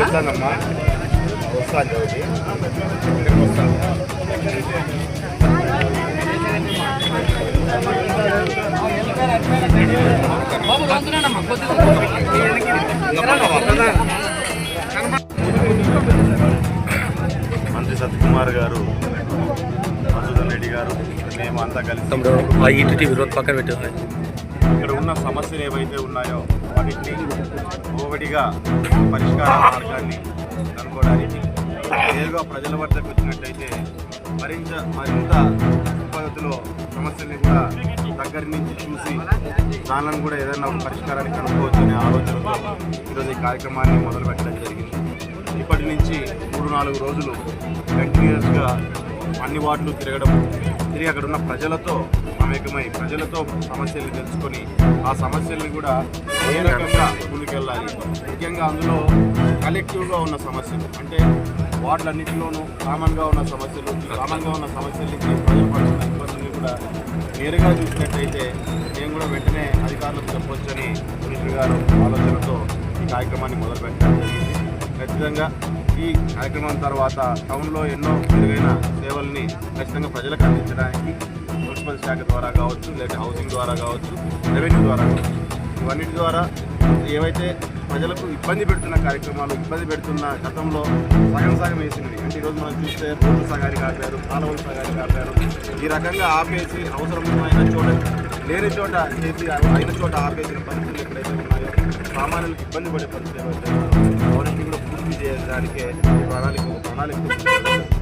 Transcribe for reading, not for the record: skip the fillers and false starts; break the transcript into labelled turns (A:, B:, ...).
A: వస్తానమ్మా వస్తాను మంత్రి సత్యకుమార్ గారు, మధుసూదన్ రెడ్డి గారు, మేము అంతా కలిసి
B: పక్కన పెట్టు.
A: ఇక్కడ ఉన్న సమస్యలు ఏవైతే ఉన్నాయో వాటిని ఒకటిగా పరిష్కార మార్గాన్ని కనుక్కోవడానికి నేరుగా ప్రజల వద్దకు వచ్చినట్టయితే మరింత పద్ధతిలో సమస్యల్ని కూడా దగ్గర నుంచి చూసి దానిని కూడా ఏదైనా ఒక పరిష్కారాన్ని కనుక్కోవచ్చు అనే ఆలోచనతో ఈరోజు ఈ కార్యక్రమాన్ని మొదలుపెట్టడం జరిగింది. ఇప్పటి నుంచి 3-4 రోజులు కంటిన్యూస్గా అన్ని వార్డులు తిరిగి అక్కడ ఉన్న ప్రజలతో మమేకమై ప్రజలతో సమస్యల్ని తెలుసుకొని ఆ సమస్యల్ని కూడా ఏ రకంగా ముందుకెళ్ళాలి, ముఖ్యంగా అందులో కలెక్టివ్గా ఉన్న సమస్యలు అంటే వార్డులన్నింటిలోనూ కామన్గా ఉన్న సమస్యల్ని ప్రజలు పడుతున్న ఇబ్బందుల్ని కూడా నేరుగా చూసినట్టయితే మేము కూడా వెంటనే అధికారులకు చెప్పొచ్చని మినిస్టర్ గారు ఆలోచనతో ఈ కార్యక్రమాన్ని మొదలుపెట్టడం జరిగింది. ఖచ్చితంగా ఈ కార్యక్రమం తర్వాత టౌన్లో ఎన్నో మెరుగైన సేవల్ని ఖచ్చితంగా ప్రజలకు అందించడానికి మున్సిపల్ శాఖ ద్వారా కావచ్చు, లేదా హౌసింగ్ ద్వారా కావచ్చు, రెవెన్యూ ద్వారా కావచ్చు, ఇవన్నిటి ద్వారా ఏవైతే ప్రజలకు ఇబ్బంది పెడుతున్న కార్యక్రమాలు, ఇబ్బంది పెడుతున్న గతంలో సగం వేసినవి అంటే ఈరోజు మనం చూస్తే రోడ్లు సగానికి ఆపారు, కాలువలు సగానికి ఆపారు, ఈ రకంగా ఆపేసి అవసరమైన చోట లేని చోట చేసి అయిన చోట ఆపేసిన పరిస్థితులు ఎక్కడైతే ఉన్నాయో సామాన్యులకు ఇబ్బంది పడే పరిస్థితులు ఏవైతే ఉన్నాయో అవన్నీ కూడా పూర్తి చేయడానికే ప్రణాళిక